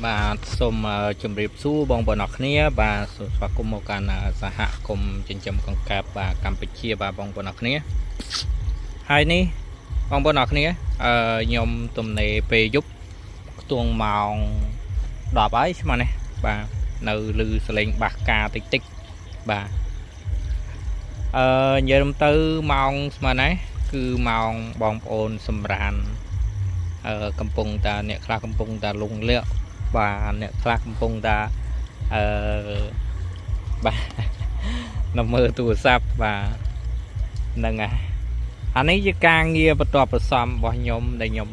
បាទសូមជម្រាបសួរបងប្អូនអរគ្នាបាទសូមស្វាគមន៍មកកាន់សហគមន៍ចិញ្ចឹមកង្កែបបាទកម្ពុជាបាទបងប្អូនអរគ្នាហើយនេះបងប្អូនអរគ្នាខ្ញុំទំនេរពេលយប់ខ្ទង់ម៉ោង10ហើយស្មើនេះបាទនៅលឺសលេងបាសការតិចតិចបាទនិយាយទៅម៉ោងស្មើនេះគឺម៉ោងបងប្អូនសម្រានកំពុងតាអ្នកខ្លះកំពុងតាលងលាក់បាទអ្នកខ្លះកំពុងតាបាទនៅមើលទូរស័ព្ទបាទហ្នឹងហើយអានេះជាការងារបន្ទាប់បន្សំរបស់ខ្ញុំដែលខ្ញុំ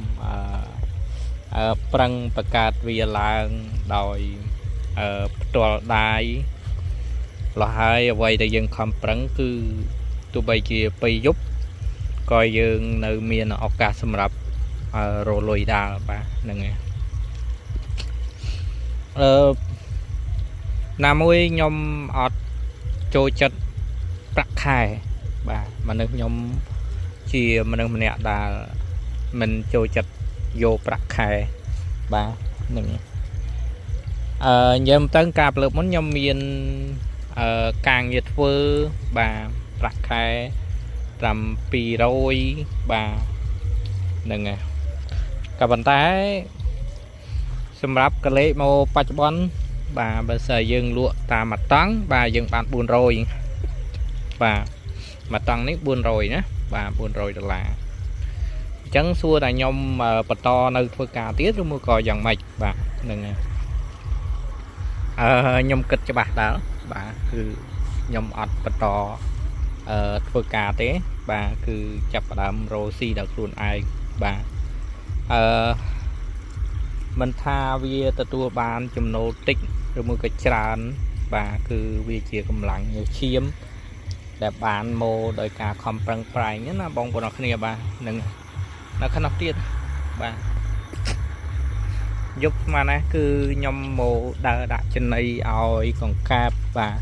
ប្រឹងបង្កើតវាឡើងដោយផ្ទាល់ដៃលោះហើយអ្វីដែលយើងខំប្រឹងគឺទោះបីជាពេលយប់ក៏យើងនៅមានឱកាសសម្រាប់រលុយដើរបាទហ្នឹងហើយណាមួយខ្ញុំអត់ចូលចិត្តប្រាក់ខែបាទមនុស្សខ្ញុំជាមនុស្សម្នាក់ដែលមិនចូលចិត្តយកប្រាក់ខែបាទហ្នឹងនិយាយទៅការលើកមុនខ្ញុំមានការងារធ្វើបាទប្រាក់ខែ700បាទហ្នឹងហើយក៏ប៉ុន្តែសម្រាប់កលេសមកបច្ចុប្បន្នបាទបើសិនយើងលក់តាមមួយតង់បាទយើងបាន400បាទមួយតង់នេះ400ណាបាទ$400អញ្ចឹងសួរតែខ្ញុំបន្តនៅធ្វើការទៀតឬមួយក៏យ៉ាងម៉េចបាទហ្នឹងហើយខ្ញុំគិតច្បាស់ដែរបាទគឺខ្ញុំអត់បន្តធ្វើការទេបាទគឺចាប់ផ្ដើមរកស៊ីដល់ខ្លួនឯងបាទមិនថាវាទទួលបានចំណូលតិចឬមួយក៏ច្រើនបាទគឺវាជាកម្លាំងញើសឈាមដែលបានមកដោយការខំប្រឹងប្រែងណាបងប្អូនអរគ្នាបាទនឹងនៅក្នុងទៀតបាទយប់ស្មានណាគឺខ្ញុំមកដើរដាក់ចំណីឲ្យកង្កែបបាទ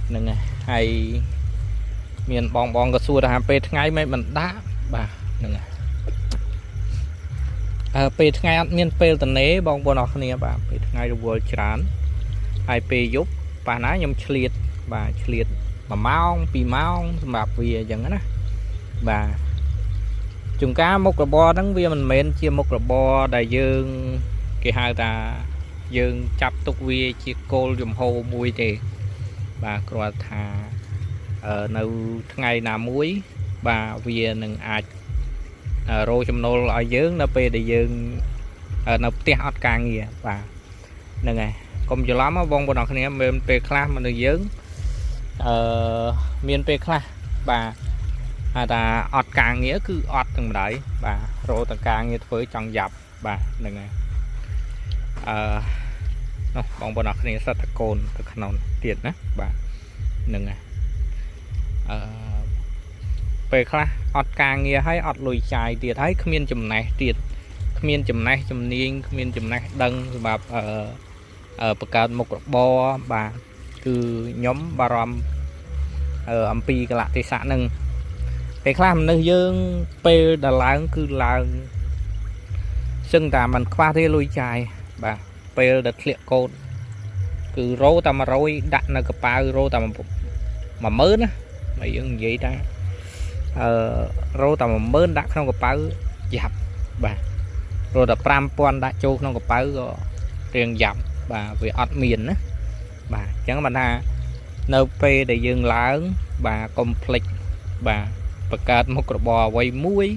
ហ្នឹងហើយមានបងក៏សួរថាពេលថ្ងៃមិនដាក់បាទហ្នឹងពេលថ្ងៃអត់មានពេលតនេបងប្អូនអរគ្នាបាទពេលថ្ងៃរវល់ច្រើនហើយពេលយប់ប៉ះណាខ្ញុំឆ្លៀតបាទឆ្លៀត1ម៉ោង2ម៉ោងសម្រាប់វាអញ្ចឹងណាបាទជួនកាលមុខរបរហ្នឹងវាមិនមែនជាមុខរបរដែលយើងគេហៅថាយើងចាប់ទុកវាជាគោលជំហរមួយទេបាទគ្រាន់ថានៅថ្ងៃណាមួយបាទវានឹងអាចរកចំណូលឲ្យយើងនៅពេលដែលយើងនៅផ្ទះអត់ការងារបាទហ្នឹងហើយកុំច្រឡំបងប្អូនអរគ្នាមានពេលខ្លះមនុស្សយើងមានពេលខ្លះបាទហៅថាអត់ការងារគឺអត់ទាំងម្ដាយបាទរកតែការងារធ្វើចង់យ៉ាប់បាទហ្នឹងហើយនោះបងប្អូនអរគ្នាសត្វតកូនទៅក្នុងទៀតណាបាទហ្នឹងហើយពេលខ្លះអត់ការងារហើយអត់លុយចាយទៀតហើយគ្មានចំណេះទៀតគ្មានចំណេះជំនាញគ្មានចំណេះដឹងសម្រាប់បង្កើតមុខរបរបាទគឺខ្ញុំបារម្ភអំពីកលៈទេសៈហ្នឹងពេលខ្លះមនុស្សយើងពេលដល់ឡើងគឺឡើងសឹងតែมันខ្វះទេលុយចាយបាទពេលដែលធ្លាក់កូនគឺរោតែ100ដាក់នៅកប៉ាល់រោតែ10000ណាបើយើងនិយាយថារោតែ10000ដាក់ក្នុងកប៉ៅយ៉ាប់បាទរោតែ5000ដាក់ចូលក្នុងកប៉ៅក៏រៀងយ៉ាប់បាទវាអត់មានណាបាទអញ្ចឹងបានថានៅពេលដែលយើងឡើងបាទកុំភ្លេចបាទបង្កើតមុខរបរអ្វីមួយ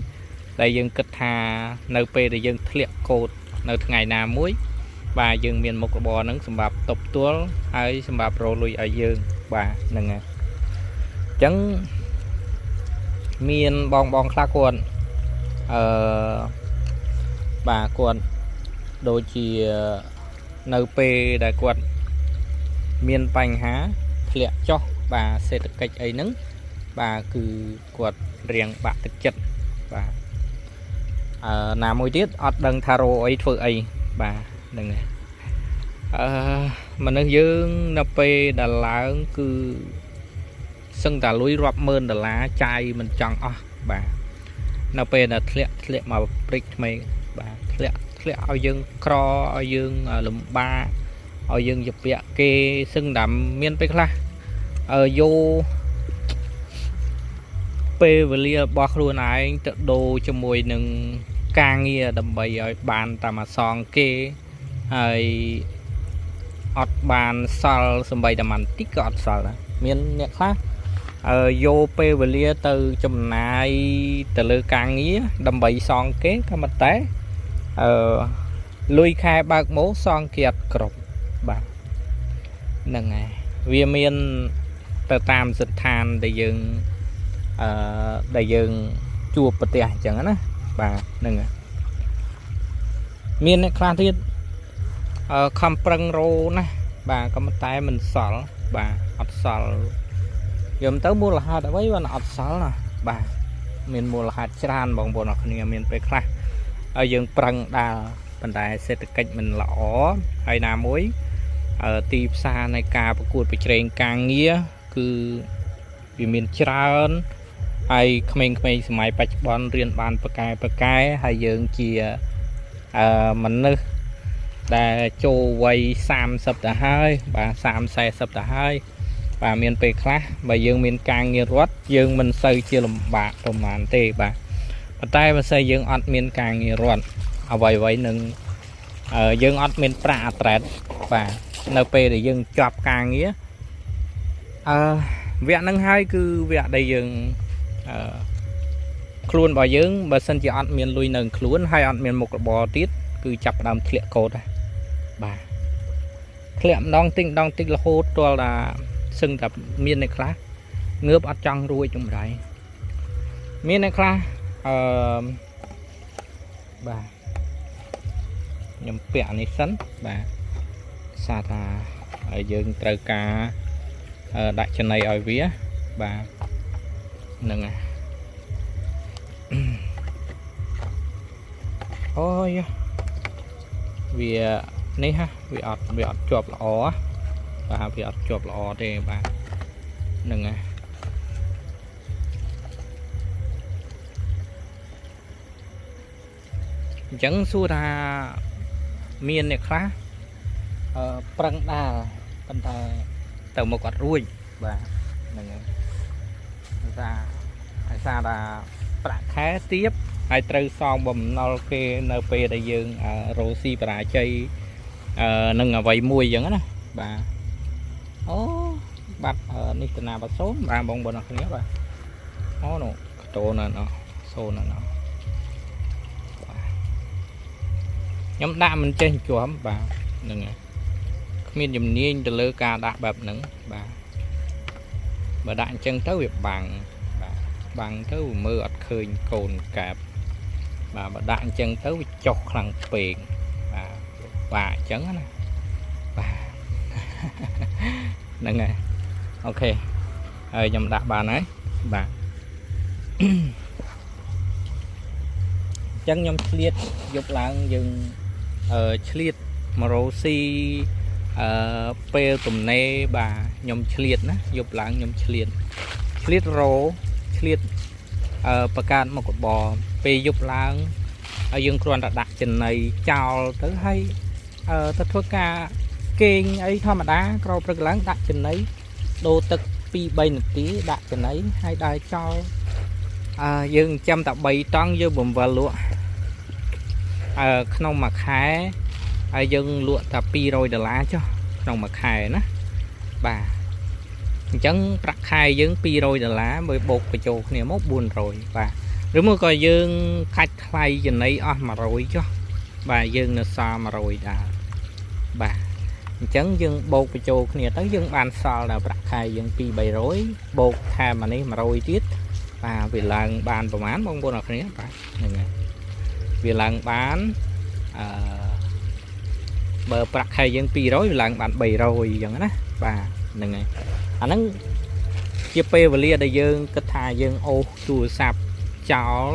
ដែលយើងគិតថានៅពេលដែលយើងធ្លាក់កូដនៅថ្ងៃណាមួយបាទយើងមានមុខរបរហ្នឹងសម្រាប់ទប់ទល់ហើយសម្រាប់រកលុយឲ្យយើងបាទហ្នឹងហើយអញ្ចឹងមានបងខ្លះគាត់បាទគាត់ដូចជានៅពេលដែលគាត់មានបញ្ហាធ្លាក់ចុះបាទសេដ្ឋកិច្ចអីហ្នឹងបាទគឺគាត់រៀងបាក់ទឹកចិត្តបាទណាមួយទៀតអត់ដឹងថារកអីធ្វើអីបាទហ្នឹងហើយមនុស្សយើងនៅពេលដែលឡើងគឺសឹងតែលុយរាប់ម៉ឺនដុល្លារចាយមិនចង់អស់បាទនៅពេលដែលធ្លាក់មកព្រិចថ្មីបាទធ្លា ធ្លាក់ឲ្យយើងក្រឲ្យយើងលំបាកឲ្យយើងជាពាក់គេសឹងតែមានពេលខ្លះយោពេលវេលារបស់ខ្លួនឯងទៅដូរជាមួយនឹងការងារដើម្បីឲ្យបានតាមអសងគេហើយអត់បានសល់សំបីតែបន្តិចក៏អត់សល់ដែរមានអ្នកខ្លះយកពេលវេលាទៅចំណាយទៅលើការងារដើម្បីសងគេក៏មិនតែលុយខែបើកម៉ូសងគេអត់គ្រប់បាទហ្នឹងហើយវាមានទៅតាមស្ថានដែលយើងជួបប្រទេសអញ្ចឹងណាបាទហ្នឹងហើយមានអ្នកខ្លះទៀតខំប្រឹងរោណាបាទក៏មិនតែមិនសល់បាទអត់សល់យំទៅមូលហេតុអ្វីបានអត់សល់ណាបាទមានមូលហេតុច្រើនបងប្អូនអរគ្នាមានពេលខ្លះឲ្យយើងប្រឹងដាល់ប៉ុន្តែសេដ្ឋកិច្ចមិនល្អហើយណាមួយទីផ្សារនៃការប្រកួតប្រជែងការងារគឺវាមានច្រើនហើយក្មេងៗសម័យបច្ចុប្បន្នរៀនបានប្រកែហើយយើងជាមនុស្សដែលចូលវ័យ30ទៅហើយបាទ30-40ទៅហើយបាទមានពេលខ្លះបើយើងមានការងាររដ្ឋយើងមិនសូវជាលំបាកប្រហែលទេបាទប៉ុន្តែបើសិនយើងអត់មានការងាររដ្ឋអ្វីនឹងយើងអត់មានប្រាក់អត្រែតបាទនៅពេលដែលយើងជាប់ការងារវគ្គហ្នឹងហើយគឺវគ្គដែលយើងខ្លួនរបស់យើងបើសិនជាអត់មានលុយនៅខ្លួនហើយអត់មានមុខរបរទៀតគឺចាប់ផ្ដើមធ្លាក់កោតដែរបាទធ្លាក់ម្ដងតិចរហូតទាល់តែសឹងតែមានអ្នកខ្លះងើបអត់ចង់រួចចម្រៃមានអ្នកខ្លះបាទខ្ញុំពាក់នេះសិនបាទសារថាយើងត្រូវការដាក់ចំណីឲ្យវាបាទហ្នឹងហើយអូយវានេះហ่ะវាអត់ជាប់ល្អបាទវាអត់ជាប់ល្អទេបាទហ្នឹងហើយអញ្ចឹងសួរថាមានអ្នកខ្លះប្រឹងដាល់ប៉ុន្តែទៅមកអត់រួចបាទហ្នឹងហើយហើយសារថាប្រាក់ខែទាបហើយត្រូវសងបំណុលគេនៅពេលដែលយើងរោស៊ីបរាជ័យនឹងអ្វីមួយអញ្ចឹងណាបាទអូបាត់នេះតាណាបាត់សូនបាទបងប្អូនអរគ្នាបាទអូនោះកតោណាស់សូនណាស់ខ្ញុំដាក់មិនចេះជាប់បាទហ្នឹងហើយគ្មានជំនាញទៅលើការដាក់បែបហ្នឹងបាទបើដាក់អញ្ចឹងទៅវាបាំងបាទបាំងទៅមើលអត់ឃើញកូនកែបបាទបើដាក់អញ្ចឹងទៅវាចុះខ្លាំងពេកបាទបាក់អញ្ចឹងណាបាទហ្នឹងហើយអូខេហើយខ្ញុំដាក់បានហើយបាទអញ្ចឹងខ្ញុំឆ្លៀតយប់ឡើងយើងឆ្លៀតមករោស៊ីពេលទំនេរបាទខ្ញុំឆ្លៀតណាយប់ឡើងខ្ញុំឆ្លៀតរោឆ្លៀតបង្កើតមុខរបរពេលយប់ឡើងហើយយើងគ្រាន់តែដាក់ចំណីចោលទៅហើយទៅធ្វើការគេងអីធម្មតាក្រោយព្រឹកឡើងដាក់ចំណីដូរទឹក 2-3 នាទីដាក់ចំណីហើយដើរចោលយើងចាំតែ3តង់យើងបំវល់លក់ក្នុងមួយខែហើយយើងលក់តែ$200ចុះក្នុងមួយខែណាបាទអញ្ចឹងប្រាក់ខែយើង$200មើលបូកបញ្ចូលគ្នាមក400បាទឬមកក៏យើងខាច់ថ្លៃចំណីអស់100ចុះបាទយើងនៅសល់100ដែរបាទអញ្ចឹងយើងបូកបញ្ចូលគ្នាទៅយើងបានសល់ដល់ប្រាក់ខែយើង200-300បូកថែមអានេះ100ទៀតបាទវាឡើងបានប្រហែលបងប្អូនអរគ្នាបាទហ្នឹងហើយវាឡើងបានបើប្រាក់ខែយើង200វាឡើងបាន300អញ្ចឹងណាបាទហ្នឹងហើយអាហ្នឹងជាពេលវេលាដែលយើងគិតថាយើងអូសទូរស័ព្ទចោល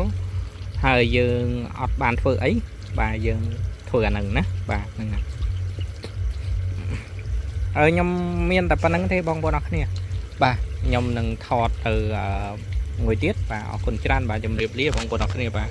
ហើយយើងអត់បានធ្វើអីបាទយើងធ្វើអាហ្នឹងណាបាទហ្នឹងហើយខ្ញុំមានតែប៉ុណ្្នឹងទេបងប្អូនអរគ្នាបាទខ្ញុំនឹងថតទៅមួយទៀតបាទអរគុណច្រើនបាទជម្រាបលាបងប្អូនអរគ្នាបាទ